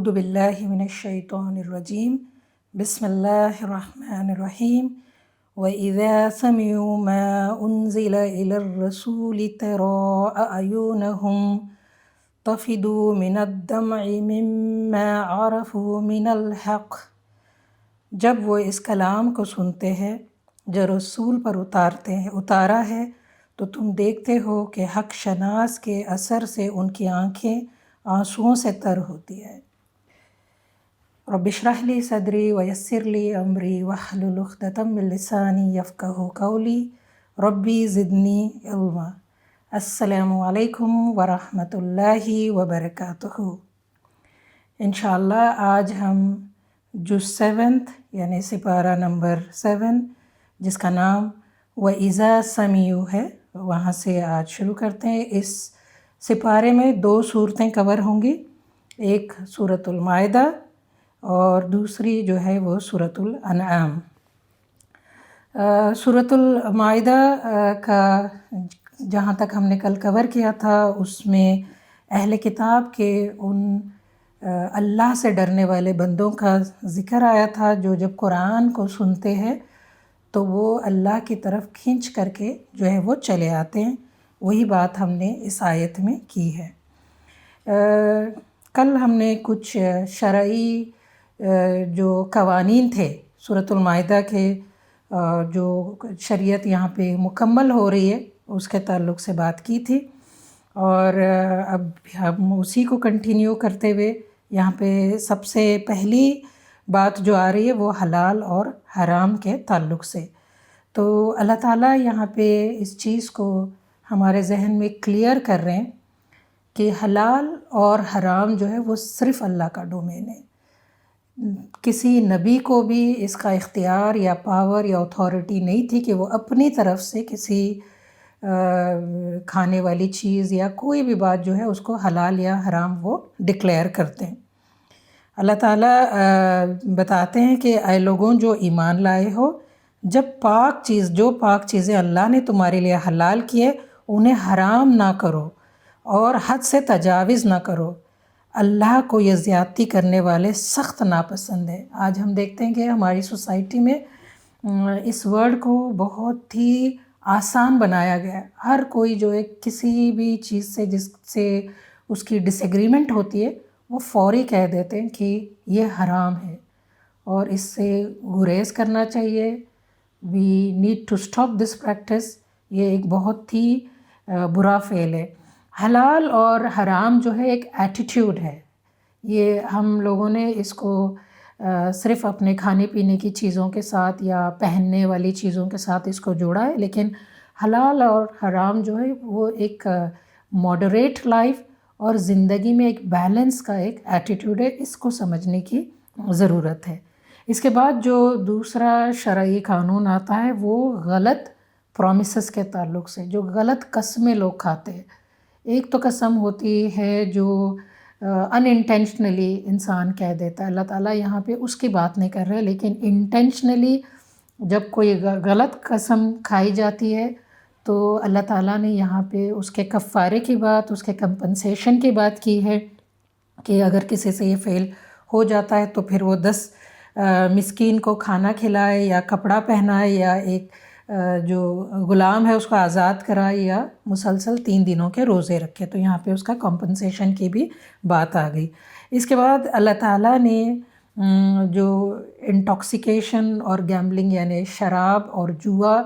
اعوذ باللہ من الشیطان الرجیم بسم اللہ الرحمن الرحیم وَإِذَا سَمِعُوا مَا أُنزِلَ إِلَى الرَّسُولِ تَرَىٰ أَعْيُنَهُمْ تَفِيضُ مِنَ الدَّمْعِ مِمَّا عَرَفُوا مِنَ الْحَقِّ۔ جب وہ اس کلام کو سنتے ہیں جو رسول پر اتارا ہے تو تم دیکھتے ہو کہ حق شناس کے اثر سے ان کی آنکھیں آنسوؤں سے تر ہوتی ہے۔ رب اشرح لی صدری ویسر لی امری واحلل عقدۃ من لسانی یفقہوا قولی ربی زدنی علما۔ السلام علیکم ورحمۃ اللہ وبرکاتہ۔ انشاءاللہ آج ہم جز 7 یعنی سپارہ نمبر 7 جس کا نام وَإِذَا سَمِعُوا ہے وہاں سے آج شروع کرتے ہیں۔ اس سپارے میں 2 صورتیں کور ہوں گی، ایک سورۃ المائدہ اور دوسری جو ہے وہ سورۃ الانعام۔ سورۃ المائدہ کا جہاں تک ہم نے کل کور کیا تھا اس میں اہل کتاب کے ان اللہ سے ڈرنے والے بندوں کا ذکر آیا تھا جو جب قرآن کو سنتے ہیں تو وہ اللہ کی طرف کھینچ کر کے جو ہے وہ چلے آتے ہیں۔ وہی بات ہم نے اس آیت میں کی ہے۔ کل ہم نے کچھ شرعی جو قوانین تھے سورۃ المائدہ کے، جو شریعت یہاں پہ مکمل ہو رہی ہے اس کے تعلق سے بات کی تھی، اور اب ہم اسی کو کنٹینیو کرتے ہوئے یہاں پہ سب سے پہلی بات جو آ رہی ہے وہ حلال اور حرام کے تعلق سے۔ تو اللہ تعالیٰ یہاں پہ اس چیز کو ہمارے ذہن میں کلیئر کر رہے ہیں کہ حلال اور حرام جو ہے وہ صرف اللہ کا ڈومین ہے۔ کسی نبی کو بھی اس کا اختیار یا پاور یا اتھارٹی نہیں تھی کہ وہ اپنی طرف سے کسی کھانے والی چیز یا کوئی بھی بات جو ہے اس کو حلال یا حرام وہ ڈکلیئر کرتے ہیں۔ اللہ تعالیٰ بتاتے ہیں کہ اے لوگوں جو ایمان لائے ہو، جب جو پاک چیزیں اللہ نے تمہارے لیے حلال کیے انہیں حرام نہ کرو اور حد سے تجاوز نہ کرو، اللہ کو یہ زیادتی کرنے والے سخت ناپسند ہے۔ آج ہم دیکھتے ہیں کہ ہماری سوسائٹی میں اس ورڈ کو بہت ہی آسان بنایا گیا ہے۔ ہر کوئی جو ہے کسی بھی چیز سے جس سے اس کی ڈس ایگریمنٹ ہوتی ہے وہ فوری کہہ دیتے ہیں کہ یہ حرام ہے اور اس سے گریز کرنا چاہیے۔ We need to stop this practice. یہ ایک بہت ہی برا فعل ہے۔ حلال اور حرام جو ہے ایک ایٹیٹیوڈ ہے۔ یہ ہم لوگوں نے اس کو صرف اپنے کھانے پینے کی چیزوں کے ساتھ یا پہننے والی چیزوں کے ساتھ اس کو جوڑا ہے، لیکن حلال اور حرام جو ہے وہ ایک ماڈریٹ لائف اور زندگی میں ایک بیلنس کا ایک ایٹیٹیوڈ ہے۔ اس کو سمجھنے کی ضرورت ہے۔ اس کے بعد جو دوسرا شرعی قانون آتا ہے وہ غلط پرومسز کے تعلق سے، جو غلط قسمیں لوگ کھاتے ہیں۔ ایک تو قسم ہوتی ہے جو ان انٹینشنلی انسان کہہ دیتا ہے، اللہ تعالیٰ یہاں پہ اس کی بات نہیں کر رہے، لیکن انٹینشنلی جب کوئی غلط قسم کھائی جاتی ہے تو اللہ تعالیٰ نے یہاں پہ اس کے کفارے کی بات، اس کے کمپنسیشن کی بات کی ہے کہ اگر کسی سے یہ فعل ہو جاتا ہے تو پھر وہ 10 مسکین کو کھانا کھلائے یا کپڑا پہنائے یا ایک جو غلام ہے اس کو آزاد کرائے یا مسلسل 3 دنوں کے روزے رکھے۔ تو یہاں پہ اس کا کمپنسیشن کی بھی بات آ گئی۔ اس کے بعد اللہ تعالیٰ نے جو انٹاکسیکیشن اور گیمبلنگ یعنی شراب اور جوا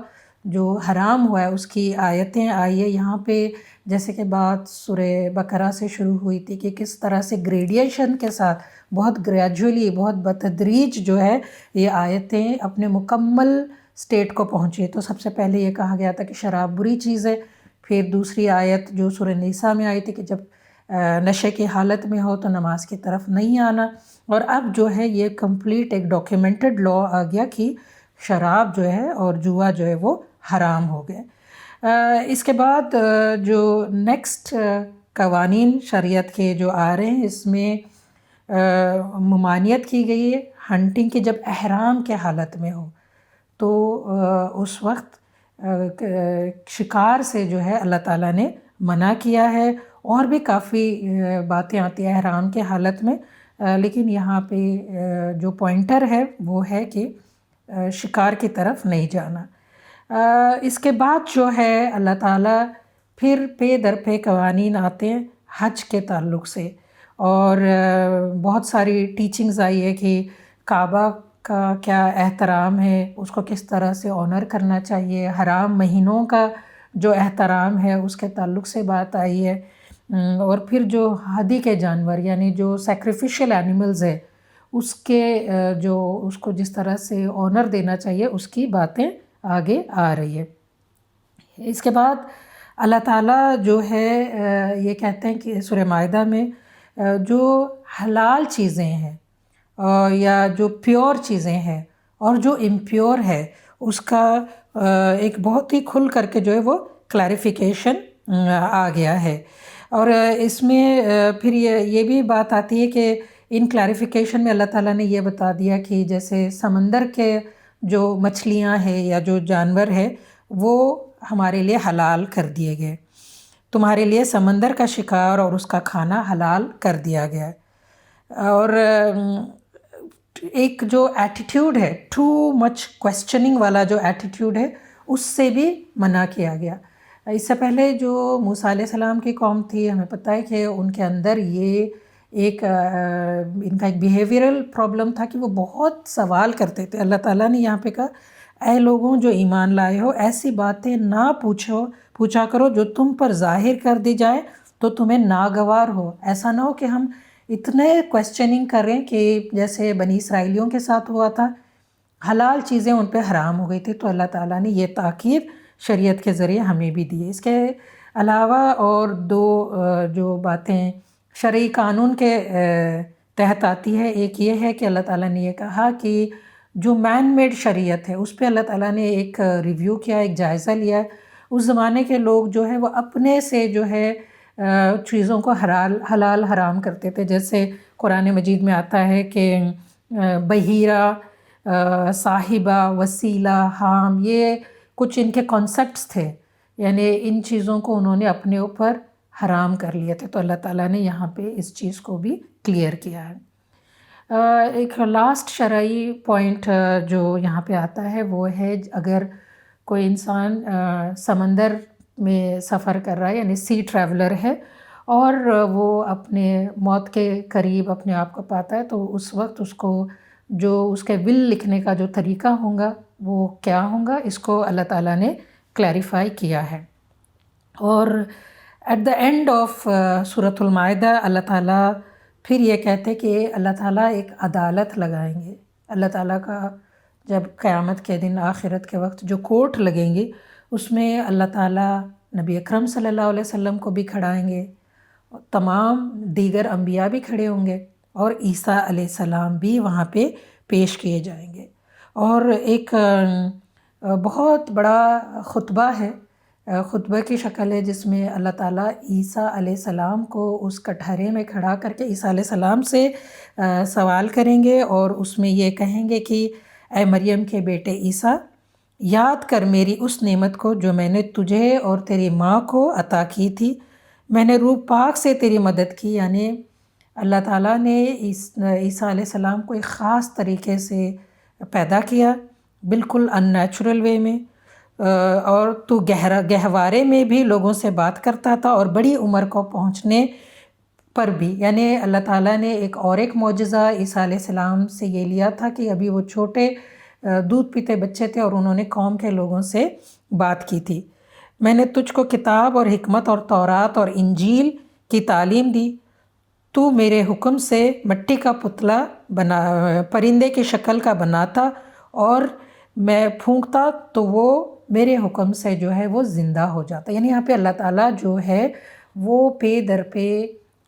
جو حرام ہوا ہے اس کی آیتیں آئی ہے یہاں پہ، جیسے کہ بات سورہ بقرہ سے شروع ہوئی تھی کہ کس طرح سے گریڈیشن کے ساتھ بہت گریجولی، بہت بتدریج جو ہے یہ آیتیں اپنے مکمل سٹیٹ کو پہنچی۔ تو سب سے پہلے یہ کہا گیا تھا کہ شراب بری چیز ہے، پھر دوسری آیت جو سورہ نساء میں آئی تھی کہ جب نشے کی حالت میں ہو تو نماز کی طرف نہیں آنا، اور اب جو ہے یہ کمپلیٹ ایک ڈاکیومنٹڈ لا آ گیا کہ شراب جو ہے اور جوا جو ہے وہ حرام ہو گئے۔ اس کے بعد جو نیکسٹ قوانین شریعت کے جو آ رہے ہیں اس میں ممانعت کی گئی ہے ہنٹنگ کی، جب احرام کے حالت میں ہو تو اس وقت شکار سے جو ہے اللہ تعالیٰ نے منع کیا ہے، اور بھی کافی باتیں آتی ہیں احرام کے حالت میں لیکن یہاں پہ جو پوائنٹر ہے وہ ہے کہ شکار کی طرف نہیں جانا۔ اس کے بعد جو ہے اللہ تعالیٰ پھر پے در پے قوانین آتے ہیں حج کے تعلق سے، اور بہت ساری ٹیچنگز آئی ہے کہ کعبہ کا کیا احترام ہے، اس کو کس طرح سے آنر کرنا چاہیے، حرام مہینوں کا جو احترام ہے اس کے تعلق سے بات آئی ہے، اور پھر جو ہدی کے جانور یعنی جو سیکریفیشل اینیملز ہے اس کے جو اس کو جس طرح سے آنر دینا چاہیے اس کی باتیں آگے آ رہی ہے۔ اس کے بعد اللہ تعالیٰ جو ہے یہ کہتے ہیں کہ سورہ مائدہ میں جو حلال چیزیں ہیں یا جو پیور چیزیں ہیں اور جو امپیور ہے اس کا ایک بہت ہی کھل کر کے جو ہے وہ کلیریفیکیشن آ گیا ہے، اور اس میں پھر یہ بھی بات آتی ہے کہ ان کلیریفیکیشن میں اللہ تعالیٰ نے یہ بتا دیا کہ جیسے سمندر کے جو مچھلیاں ہیں یا جو جانور ہے وہ ہمارے لیے حلال کر دیے گئے، تمہارے لیے سمندر کا شکار اور اس کا کھانا حلال کر دیا گیا ہے۔ اور ایک جو ایٹیٹیوڈ ہے ٹو مچ کویسچننگ والا جو ایٹیٹیوڈ ہے اس سے بھی منع کیا گیا۔ اس سے پہلے جو موسیٰ علیہ السلام کی قوم تھی ہمیں پتہ ہے کہ ان کے اندر یہ ایک ان کا ایک بیہیویئرل پرابلم تھا کہ وہ بہت سوال کرتے تھے۔ اللہ تعالیٰ نے یہاں پہ کہا اے لوگوں جو ایمان لائے ہو ایسی باتیں نہ پوچھا کرو جو تم پر ظاہر کر دی جائے تو تمہیں ناگوار ہو۔ ایسا نہ ہو کہ ہم اتنے کویسچننگ کریں کہ جیسے بنی اسرائیلیوں کے ساتھ ہوا تھا، حلال چیزیں ان پہ حرام ہو گئی تھی، تو اللہ تعالیٰ نے یہ تاکید شریعت کے ذریعے ہمیں بھی دی ہے۔ اس کے علاوہ اور دو جو باتیں شرعی قانون کے تحت آتی ہے، ایک یہ ہے کہ اللہ تعالیٰ نے یہ کہا کہ جو مین میڈ شریعت ہے اس پہ اللہ تعالیٰ نے ایک ریویو کیا، ایک جائزہ لیا ہے۔ اس زمانے کے لوگ جو ہے وہ اپنے سے جو ہے چیزوں کو حلال حرام کرتے تھے، جیسے قرآن مجید میں آتا ہے کہ بحیرہ، صاحبہ، وسیلہ، حام، یہ کچھ ان کے کانسیپٹس تھے، یعنی ان چیزوں کو انہوں نے اپنے اوپر حرام کر لیے تھے، تو اللہ تعالیٰ نے یہاں پہ اس چیز کو بھی کلیئر کیا ہے۔ ایک لاسٹ شرعی پوائنٹ جو یہاں پہ آتا ہے وہ ہے اگر کوئی انسان سمندر میں سفر کر رہا ہے یعنی سی ٹریولر ہے اور وہ اپنے موت کے قریب اپنے آپ کو پاتا ہے، تو اس وقت اس کو جو اس کے ول لکھنے کا جو طریقہ ہوگا وہ کیا ہوگا، اس کو اللہ تعالیٰ نے کلیریفائی کیا ہے۔ اور ایٹ دا اینڈ آف سورۃ المائدہ اللہ تعالیٰ پھر یہ کہتے کہ اللہ تعالیٰ ایک عدالت لگائیں گے۔ اللہ تعالیٰ کا جب قیامت کے دن آخرت کے وقت جو کورٹ لگیں گے اس میں اللہ تعالیٰ نبی اکرم صلی اللہ علیہ وسلم کو بھی کھڑائیں گے، تمام دیگر انبیاء بھی کھڑے ہوں گے، اور عیسیٰ علیہ السلام بھی وہاں پہ پیش کیے جائیں گے۔ اور ایک بہت بڑا خطبہ ہے، خطبہ کی شکل ہے، جس میں اللہ تعالیٰ عیسیٰ علیہ السلام کو اس کٹہرے میں کھڑا کر کے عیسیٰ علیہ السلام سے سوال کریں گے، اور اس میں یہ کہیں گے کہ اے مریم کے بیٹے عیسیٰ، یاد کر میری اس نعمت کو جو میں نے تجھے اور تیری ماں کو عطا کی تھی، میں نے روح پاک سے تیری مدد کی، یعنی اللہ تعالیٰ نے عیسیٰ علیہ السلام کو ایک خاص طریقے سے پیدا کیا، بالکل ان نیچرل وے میں، اور تو گہوارے میں بھی لوگوں سے بات کرتا تھا، اور بڑی عمر کو پہنچنے پر بھی، یعنی اللہ تعالیٰ نے ایک معجزہ عیسیٰ علیہ السلام سے یہ لیا تھا کہ ابھی وہ چھوٹے دودھ پیتے بچے تھے اور انہوں نے قوم کے لوگوں سے بات کی تھی۔ میں نے تجھ کو کتاب اور حکمت اور تورات اور انجیل کی تعلیم دی، تو میرے حکم سے مٹی کا پتلا پرندے کی شکل کا بناتا اور میں پھونکتا تو وہ میرے حکم سے جو ہے وہ زندہ ہو جاتا۔ یعنی یہاں پہ اللہ تعالیٰ جو ہے وہ پے در پہ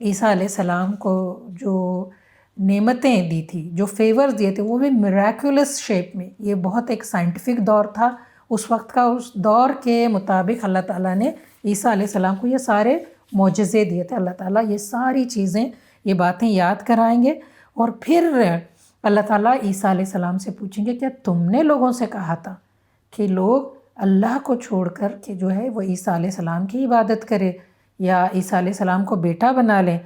عیسیٰ علیہ السلام کو جو نعمتیں دی تھی، جو فیورز دیے تھے، وہ بھی میراکولس شیپ میں۔ یہ بہت ایک سائنٹیفک دور تھا اس وقت کا، اس دور کے مطابق اللہ تعالیٰ نے عیسیٰ علیہ السلام کو یہ سارے معجزے دیے تھے۔ اللہ تعالیٰ یہ ساری چیزیں، یہ باتیں یاد کرائیں گے، اور پھر اللہ تعالیٰ عیسیٰ علیہ السلام سے پوچھیں گے کیا تم نے لوگوں سے کہا تھا کہ لوگ اللہ کو چھوڑ کر کہ جو ہے وہ عیسیٰ علیہ السلام کی عبادت کرے یا عیسیٰ علیہ السلام کو بیٹا بنا لیں؟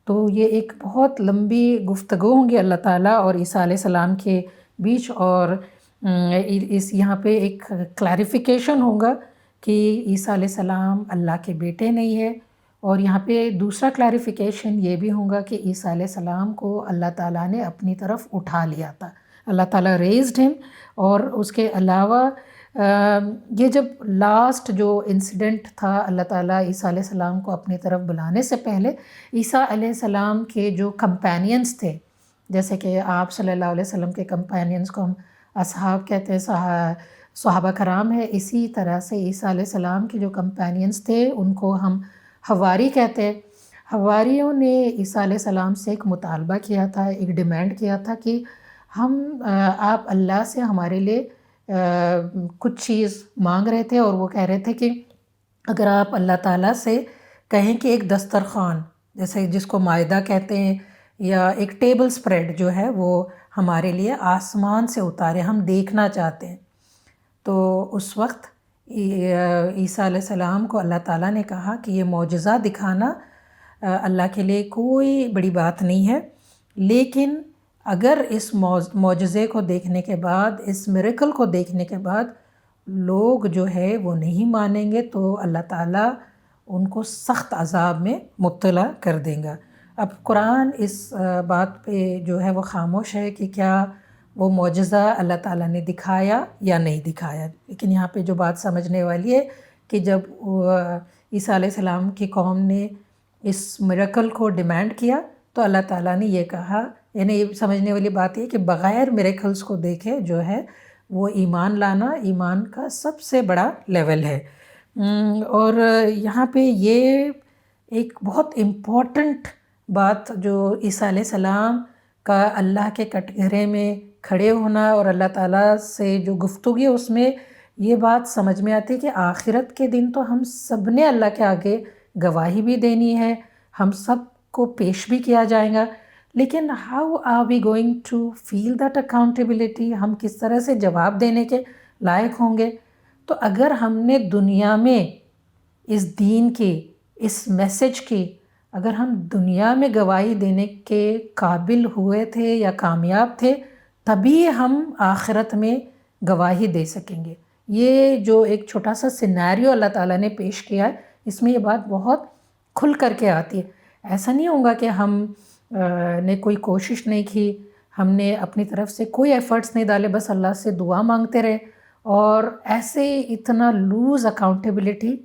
تو یہ ایک بہت لمبی گفتگو ہوں گی اللہ تعالیٰ اور عیسیٰ علیہ السلام کے بیچ، اور اس یہاں پہ ایک کلیریفیکیشن ہوگا کہ عیسیٰ علیہ السلام اللہ کے بیٹے نہیں ہے، اور یہاں پہ دوسرا کلیریفیکیشن یہ بھی ہوگا کہ عیسیٰ علیہ السلام کو اللہ تعالیٰ نے اپنی طرف اٹھا لیا تھا، اللہ تعالیٰ ریزڈ ہم. اور اس کے علاوہ یہ جب لاسٹ جو انسیڈنٹ تھا اللہ تعالیٰ عیسیٰ علیہ السلام کو اپنی طرف بلانے سے پہلے، عیسیٰ علیہ السلام کے جو کمپینینز تھے، جیسے کہ آپ صلی اللہ علیہ وسلم کے کمپینینز کو ہم اصحاب کہتے ہیں، صحابہ کرام ہے، اسی طرح سے عیسیٰ علیہ السلام کے جو کمپینینز تھے ان کو ہم حواری کہتے ہیں. حواریوں نے عیسیٰ علیہ السلام سے ایک مطالبہ کیا تھا، ایک ڈیمانڈ کیا تھا کہ آپ اللہ سے ہمارے لیے کچھ چیز مانگ رہے تھے، اور وہ کہہ رہے تھے کہ اگر آپ اللہ تعالیٰ سے کہیں کہ ایک دسترخوان، جیسے جس کو مائدہ کہتے ہیں، یا ایک ٹیبل سپریڈ جو ہے وہ ہمارے لیے آسمان سے اتارے، ہم دیکھنا چاہتے ہیں. تو اس وقت عیسیٰ علیہ السلام کو اللہ تعالیٰ نے کہا کہ یہ معجزہ دکھانا اللہ کے لیے کوئی بڑی بات نہیں ہے، لیکن اگر اس معجزے کو دیکھنے کے بعد، اس میریکل کو دیکھنے کے بعد لوگ جو ہے وہ نہیں مانیں گے تو اللہ تعالیٰ ان کو سخت عذاب میں مبتلا کر دیں گا. اب قرآن اس بات پہ جو ہے وہ خاموش ہے کہ کیا وہ معجزہ اللہ تعالیٰ نے دکھایا یا نہیں دکھایا. لیکن یہاں پہ جو بات سمجھنے والی ہے کہ جب عیسیٰ علیہ السلام کی قوم نے اس میریکل کو ڈیمانڈ کیا تو اللہ تعالیٰ نے یہ کہا، یعنی یہ سمجھنے والی بات یہ کہ بغیر میریکلز کو دیکھے جو ہے وہ ایمان لانا ایمان کا سب سے بڑا لیول ہے. اور یہاں پہ یہ ایک بہت امپورٹنٹ بات جو عیسیٰ علیہ السلام کا اللہ کے کٹگرے میں کھڑے ہونا اور اللہ تعالیٰ سے جو گفتگو ہے، اس میں یہ بات سمجھ میں آتی ہے کہ آخرت کے دن تو ہم سب نے اللہ کے آگے گواہی بھی دینی ہے، ہم سب کو پیش بھی کیا جائے گا، لیکن how are we going to feel that accountability, ہم کس طرح سے جواب دینے کے لائق ہوں گے. تو اگر ہم نے دنیا میں اس دین کی، اس میسج کی، اگر ہم دنیا میں گواہی دینے کے قابل ہوئے تھے یا کامیاب تھے، تبھی ہم آخرت میں گواہی دے سکیں گے. یہ جو ایک چھوٹا سا سینیریو اللہ تعالیٰ نے پیش کیا ہے، اس میں یہ بات بہت کھل کر کے آتی ہے. ایسا نہیں ہوگا کہ ہم نے کوئی کوشش نہیں کی، ہم نے اپنی طرف سے کوئی ایفرٹس نہیں ڈالے، بس اللہ سے دعا مانگتے رہے، اور ایسے اتنا لوز اکاؤنٹیبلٹی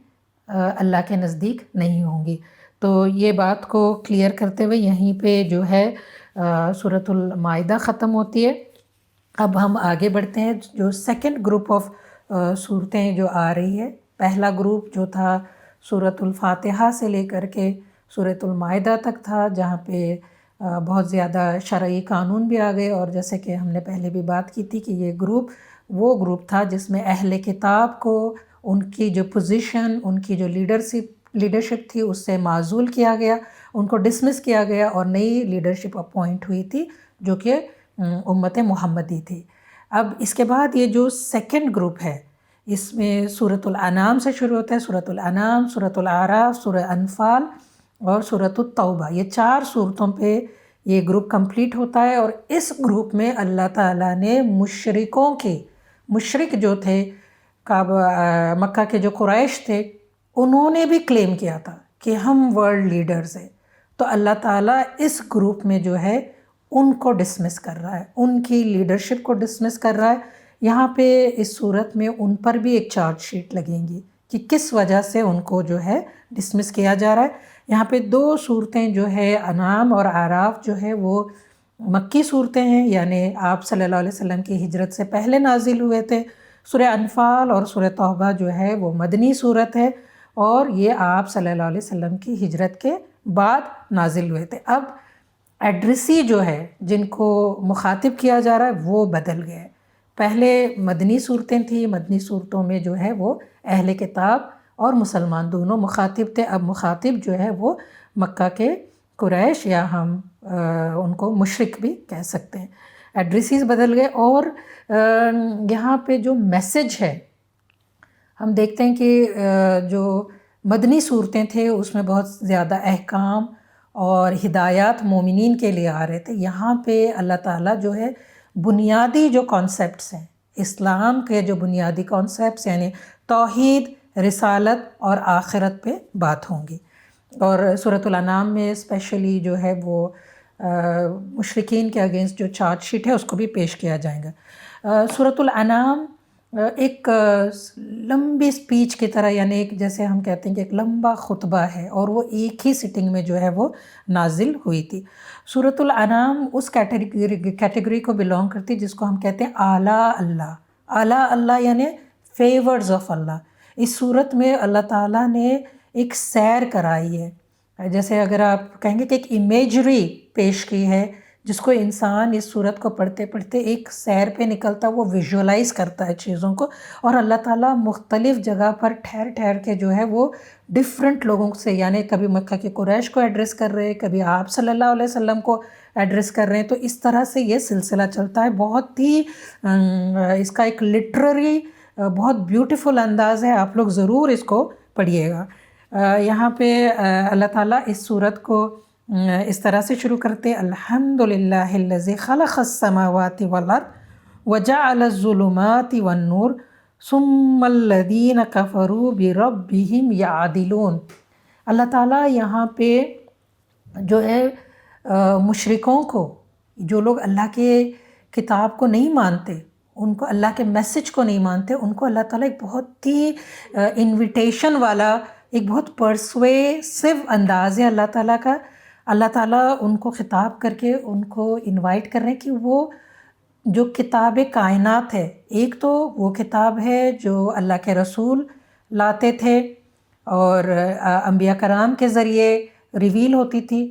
اللہ کے نزدیک نہیں ہوں گی. تو یہ بات کو کلیئر کرتے ہوئے یہیں پہ جو ہے سورۃ المائدہ ختم ہوتی ہے. اب ہم آگے بڑھتے ہیں. جو سیکنڈ گروپ آف صورتیں جو آ رہی ہے، پہلا گروپ جو تھا سورۃ الفاتحہ سے لے کر کے سورۃ المائدہ تک تھا، جہاں پہ بہت زیادہ شرعی قانون بھی آ گئے، اور جیسے کہ ہم نے پہلے بھی بات کی تھی کہ یہ گروپ وہ گروپ تھا جس میں اہل کتاب کو ان کی جو پوزیشن، ان کی جو لیڈرشپ تھی اس سے معزول کیا گیا، ان کو ڈسمس کیا گیا، اور نئی لیڈرشپ اپوائنٹ ہوئی تھی جو کہ امت محمدی تھی. اب اس کے بعد یہ جو سیکنڈ گروپ ہے، اس میں سورۃ الانعام سے شروع ہوتا ہے. سورۃ الانعام، سورۃ الاعراف، سورۃ انفال اور سورۃ التوبہ، یہ 4 صورتوں پہ یہ گروپ کمپلیٹ ہوتا ہے. اور اس گروپ میں اللہ تعالیٰ نے مشرک جو تھے، مکہ کے جو قریش تھے، انہوں نے بھی کلیم کیا تھا کہ ہم ورلڈ لیڈرز ہیں. تو اللہ تعالیٰ اس گروپ میں جو ہے ان کو ڈسمس کر رہا ہے، ان کی لیڈرشپ کو ڈسمس کر رہا ہے. یہاں پہ اس صورت میں ان پر بھی ایک چارج شیٹ لگیں گی کہ کس وجہ سے ان کو جو ہے ڈسمس کیا جا رہا ہے. یہاں پہ 2 صورتیں جو ہے انعام اور اعراف جو ہے وہ مکی صورتیں ہیں، یعنی آپ صلی اللہ علیہ وسلم کی ہجرت سے پہلے نازل ہوئے تھے. سورہ انفال اور سورہ توبہ جو ہے وہ مدنی صورت ہے، اور یہ آپ صلی اللہ علیہ وسلم کی ہجرت کے بعد نازل ہوئے تھے. اب ایڈریسی جو ہے، جن کو مخاطب کیا جا رہا ہے، وہ بدل گئے. پہلے مدنی صورتیں تھیں، مدنی صورتوں میں جو ہے وہ اہل کتاب اور مسلمان دونوں مخاطب تھے. اب مخاطب جو ہے وہ مکہ کے قریش، یا ہم ان کو مشرک بھی کہہ سکتے ہیں. ایڈریسیز بدل گئے، اور یہاں پہ جو میسج ہے، ہم دیکھتے ہیں کہ جو مدنی صورتیں تھے اس میں بہت زیادہ احکام اور ہدایات مومنین کے لیے آ رہے تھے، یہاں پہ اللہ تعالیٰ جو ہے بنیادی جو کانسیپٹس ہیں اسلام کے، جو بنیادی کانسیپٹس یعنی توحید، رسالت اور آخرت پہ بات ہوں گی۔ اور سورۃ الانعام میں اسپیشلی جو ہے وہ مشرکین کے اگینسٹ جو چارج شیٹ ہے اس کو بھی پیش کیا جائے گا۔ سورۃ الانعام ایک لمبی سپیچ کی طرح، یعنی ایک جیسے ہم کہتے ہیں کہ ایک لمبا خطبہ ہے، اور وہ ایک ہی سٹنگ میں جو ہے وہ نازل ہوئی تھی۔ سورۃ الانعام اس کیٹیگری کو بلونگ کرتی جس کو ہم کہتے ہیں اعلیٰ اللہ۔ اعلیٰ اللہ یعنی فیورز آف اللہ۔ اس صورت میں اللہ تعالیٰ نے ایک سیر کرائی ہے، جیسے اگر آپ کہیں گے کہ ایک امیجری پیش کی ہے جس کو انسان اس صورت کو پڑھتے پڑھتے ایک سیر پہ نکلتا، وہ ویژولائز کرتا ہے چیزوں کو، اور اللہ تعالیٰ مختلف جگہ پر ٹھہر ٹھہر کے جو ہے وہ ڈفرینٹ لوگوں سے، یعنی کبھی مکہ کے قریش کو ایڈریس کر رہے ہیں، کبھی آپ صلی اللہ علیہ وسلم کو ایڈریس کر رہے ہیں، تو اس طرح سے یہ سلسلہ چلتا ہے۔ بہت ہی اس کا ایک لٹریری بہت بیوٹیفل انداز ہے، آپ لوگ ضرور اس کو پڑھیے گا۔ یہاں پہ اللہ تعالیٰ اس صورت کو اس طرح سے شروع کرتے، الحمدللہ الذی خلق السماوات والارض وجعل الظلمات والنور ثم الذین کفروا بربہم یعدلون۔ اللہ تعالیٰ یہاں پہ جو ہے مشرکوں کو، جو لوگ اللہ کے کتاب کو نہیں مانتے، ان کو اللہ کے میسج کو نہیں مانتے، ان کو اللہ تعالیٰ ایک بہت ہی انویٹیشن والا، ایک بہت پرسویسو انداز ہے اللہ تعالیٰ کا۔ اللہ تعالیٰ ان کو خطاب کر کے ان کو انوائٹ کر رہے ہیں کہ وہ جو کتاب کائنات ہے، ایک تو وہ کتاب ہے جو اللہ کے رسول لاتے تھے اور انبیاء کرام کے ذریعے ریویل ہوتی تھی،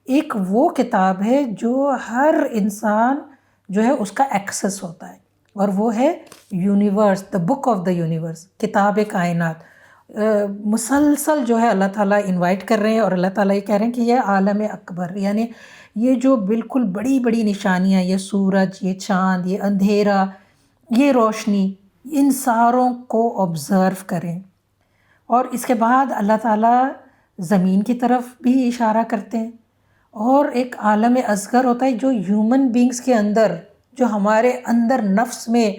ایک وہ کتاب ہے جو ہر انسان جو ہے اس کا ایکسس ہوتا ہے، اور وہ ہے universe, the book of the universe, کتاب کائنات۔ مسلسل جو ہے اللہ تعالیٰ انوائٹ کر رہے ہیں، اور اللہ تعالیٰ یہ کہہ رہے ہیں کہ یہ عالم اکبر، یعنی یہ جو بالکل بڑی بڑی نشانیاں، یہ سورج، یہ چاند، یہ اندھیرا، یہ روشنی، ان ساروں کو آبزرو کریں۔ اور اس کے بعد اللہ تعالیٰ زمین کی طرف بھی اشارہ کرتے ہیں، اور ایک عالم اصغر ہوتا ہے جو ہیومن بینگز کے اندر، جو ہمارے اندر نفس میں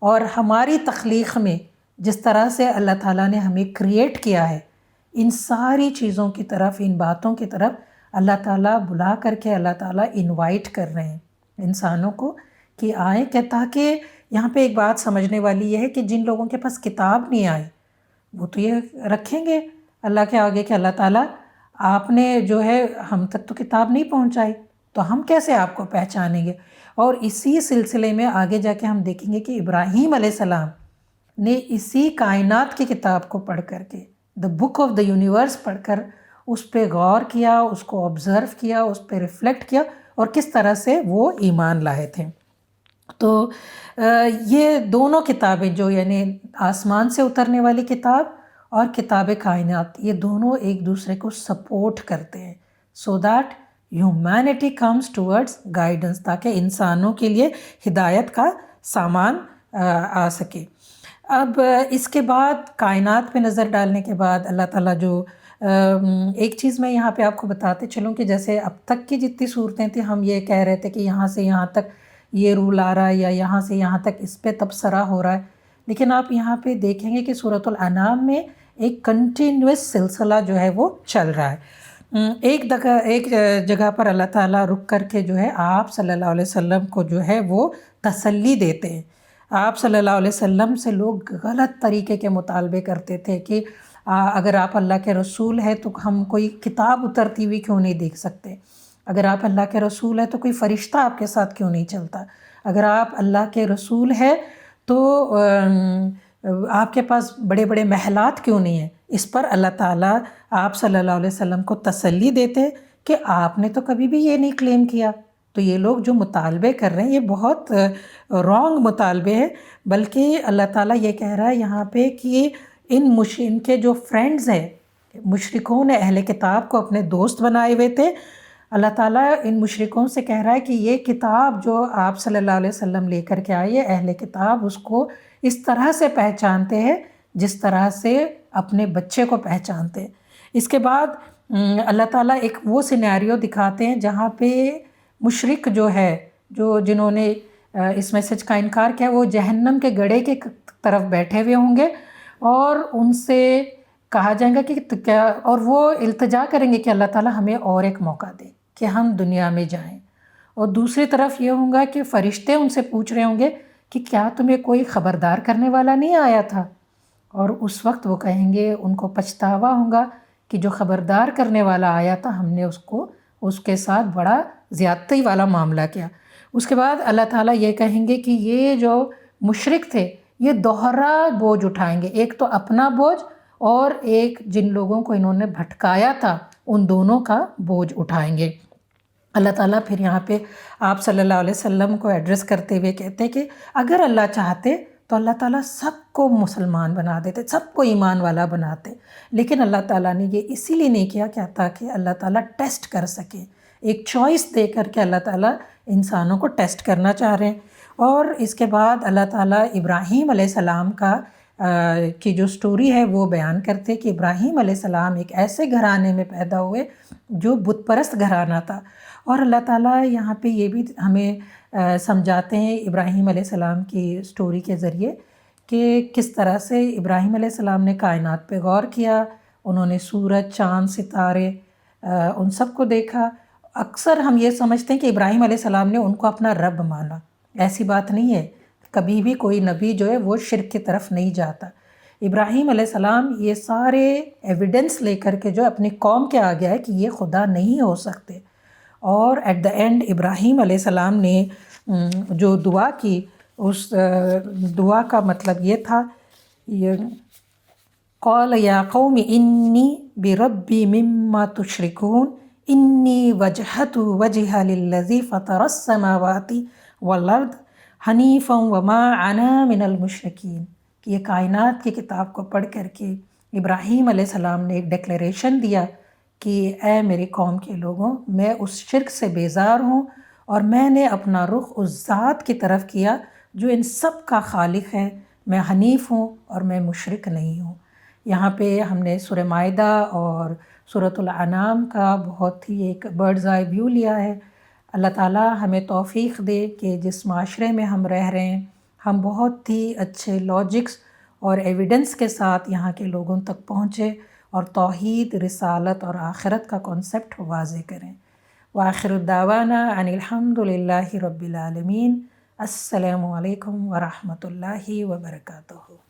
اور ہماری تخلیق میں جس طرح سے اللہ تعالیٰ نے ہمیں کریٹ کیا ہے، ان ساری چیزوں کی طرف، ان باتوں کی طرف اللہ تعالیٰ بلا کر کے اللہ تعالیٰ انوائٹ کر رہے ہیں انسانوں کو کہ آئیں، کہ تاکہ یہاں پہ ایک بات سمجھنے والی یہ ہے کہ جن لوگوں کے پاس کتاب نہیں آئی وہ تو یہ رکھیں گے اللہ کے آگے کہ اللہ تعالیٰ آپ نے جو ہے ہم تک تو کتاب نہیں پہنچائی، تو ہم کیسے آپ کو پہچانیں گے۔ اور اسی سلسلے میں آگے جا کے ہم دیکھیں گے کہ ابراہیم علیہ السلام نے اسی کائنات کی کتاب کو پڑھ کر کے، دا بک آف دا یونیورس پڑھ کر اس پہ غور کیا، اس کو آبزرو کیا، اس پہ ریفلیکٹ کیا، اور کس طرح سے وہ ایمان لائے تھے۔ تو یہ دونوں کتابیں جو یعنی آسمان سے اترنے والی کتاب اور کتاب کائنات، یہ دونوں ایک دوسرے کو سپورٹ کرتے ہیں، so that humanity comes towards guidance, تاکہ انسانوں کے لیے ہدایت کا سامان آ سکے۔ اب اس کے بعد کائنات پہ نظر ڈالنے کے بعد اللہ تعالیٰ جو ایک چیز میں یہاں پہ آپ کو بتاتے چلوں کہ جیسے اب تک کی جتنی صورتیں تھیں، ہم یہ کہہ رہے تھے کہ یہاں سے یہاں تک یہ رول آ رہا ہے، یا یہاں سے یہاں تک اس پہ تبصرہ ہو رہا ہے، لیکن آپ یہاں پہ دیکھیں گے کہ سورۃ الانعام میں ایک کنٹینیوس سلسلہ جو ہے وہ چل رہا ہے۔ ایک جگہ پر اللہ تعالیٰ رک کر کے جو ہے آپ صلی اللہ علیہ وسلم کو جو ہے وہ تسلی دیتے ہیں۔ آپ صلی اللہ علیہ وسلم سے لوگ غلط طریقے کے مطالبے کرتے تھے کہ اگر آپ اللہ کے رسول ہیں تو ہم کوئی کتاب اترتی ہوئی کیوں نہیں دیکھ سکتے، اگر آپ اللہ کے رسول ہیں تو کوئی فرشتہ آپ کے ساتھ کیوں نہیں چلتا، اگر آپ اللہ کے رسول ہیں تو آپ کے پاس بڑے بڑے محلات کیوں نہیں ہیں۔ اس پر اللہ تعالیٰ آپ صلی اللہ علیہ وسلم کو تسلی دیتے کہ آپ نے تو کبھی بھی یہ نہیں کلیم کیا، تو یہ لوگ جو مطالبے کر رہے ہیں یہ بہت رانگ مطالبے ہیں، بلکہ اللہ تعالیٰ یہ کہہ رہا ہے یہاں پہ کہ ان کے جو فرینڈز ہیں، مشرکوں نے اہل کتاب کو اپنے دوست بنائے ہوئے تھے، اللہ تعالیٰ ان مشرکوں سے کہہ رہا ہے کہ یہ کتاب جو آپ صلی اللہ علیہ وسلم لے کر کے آئے، اہل کتاب اس کو اس طرح سے پہچانتے ہیں جس طرح سے اپنے بچے کو پہچانتے ہیں۔ اس کے بعد اللہ تعالیٰ ایک وہ سینیریو دکھاتے ہیں جہاں پہ مشرک جو ہے، جنہوں نے اس میسج کا انکار کیا، وہ جہنم کے گڑھے کے طرف بیٹھے ہوئے ہوں گے، اور ان سے کہا جائے گا کہ کیا، اور وہ التجا کریں گے کہ اللہ تعالیٰ ہمیں اور ایک موقع دے کہ ہم دنیا میں جائیں. اور دوسری طرف یہ ہوگا کہ فرشتے ان سے پوچھ رہے ہوں گے کہ کیا تمہیں کوئی خبردار کرنے والا نہیں آیا تھا؟ اور اس وقت وہ کہیں گے، ان کو پچھتاوا ہوگا کہ جو خبردار کرنے والا آیا تھا ہم نے اس کے ساتھ بڑا زیادتی والا معاملہ کیا. اس کے بعد اللہ تعالیٰ یہ کہیں گے کہ یہ جو مشرک تھے یہ دوہرا بوجھ اٹھائیں گے، ایک تو اپنا بوجھ اور ایک جن لوگوں کو انہوں نے بھٹکایا تھا ان دونوں کا بوجھ اٹھائیں گے. اللہ تعالیٰ پھر یہاں پہ آپ صلی اللہ علیہ وسلم کو ایڈریس کرتے ہوئے کہتے ہیں کہ اگر اللہ چاہتے تو اللہ تعالیٰ سب کو مسلمان بنا دیتے، سب کو ایمان والا بناتے، لیکن اللہ تعالیٰ نے یہ اسی لیے نہیں کیا کہ تاکہ اللہ تعالیٰ ٹیسٹ کر سکے، ایک چوائس دے کر کے اللہ تعالیٰ انسانوں کو ٹیسٹ کرنا چاہ رہے ہیں. اور اس کے بعد اللہ تعالیٰ ابراہیم علیہ السلام کی جو سٹوری ہے وہ بیان کرتے کہ ابراہیم علیہ السلام ایک ایسے گھرانے میں پیدا ہوئے جو بت پرست گھرانہ تھا. اور اللہ تعالیٰ یہاں پہ یہ بھی ہمیں سمجھاتے ہیں ابراہیم علیہ السلام کی سٹوری کے ذریعے کہ کس طرح سے ابراہیم علیہ السلام نے کائنات پہ غور کیا، انہوں نے سورج، چاند، ستارے ان سب کو دیکھا. اکثر ہم یہ سمجھتے ہیں کہ ابراہیم علیہ السلام نے ان کو اپنا رب مانا، ایسی بات نہیں ہے. کبھی بھی کوئی نبی جو ہے وہ شرک کی طرف نہیں جاتا. ابراہیم علیہ السلام یہ سارے ایویڈنس لے کر کے جو اپنی قوم کے آگے ہے کہ یہ خدا نہیں ہو سکتے. اور ایٹ دا اینڈ ابراہیم علیہ السلام نے جو دعا کی، اس دعا کا مطلب یہ تھا، قال یا قوم انی بربی مما تشرکون انی وجہت وجہ للذی فطر السماوات والارض حنیفا وما انا من المشرکین. کہ یہ کائنات کی کتاب کو پڑھ کر کے ابراہیم علیہ السلام نے ایک ڈکلیریشن دیا کہ اے میری قوم کے لوگوں، میں اس شرک سے بیزار ہوں اور میں نے اپنا رخ اس ذات کی طرف کیا جو ان سب کا خالق ہے. میں حنیف ہوں اور میں مشرک نہیں ہوں. یہاں پہ ہم نے سورہ مائدہ اور سورۃ الانعام کا بہت ہی ایک برڈز آئی ویو لیا ہے. اللہ تعالیٰ ہمیں توفیق دے کہ جس معاشرے میں ہم رہ رہے ہیں ہم بہت ہی اچھے لاجکس اور ایویڈنس کے ساتھ یہاں کے لوگوں تک پہنچے اور توحید، رسالت اور آخرت کا کانسیپٹ واضح کریں. وآخر الدعوانا ان الحمد للہ رب العالمین. السلام علیکم ورحمۃ اللہ وبرکاتہ.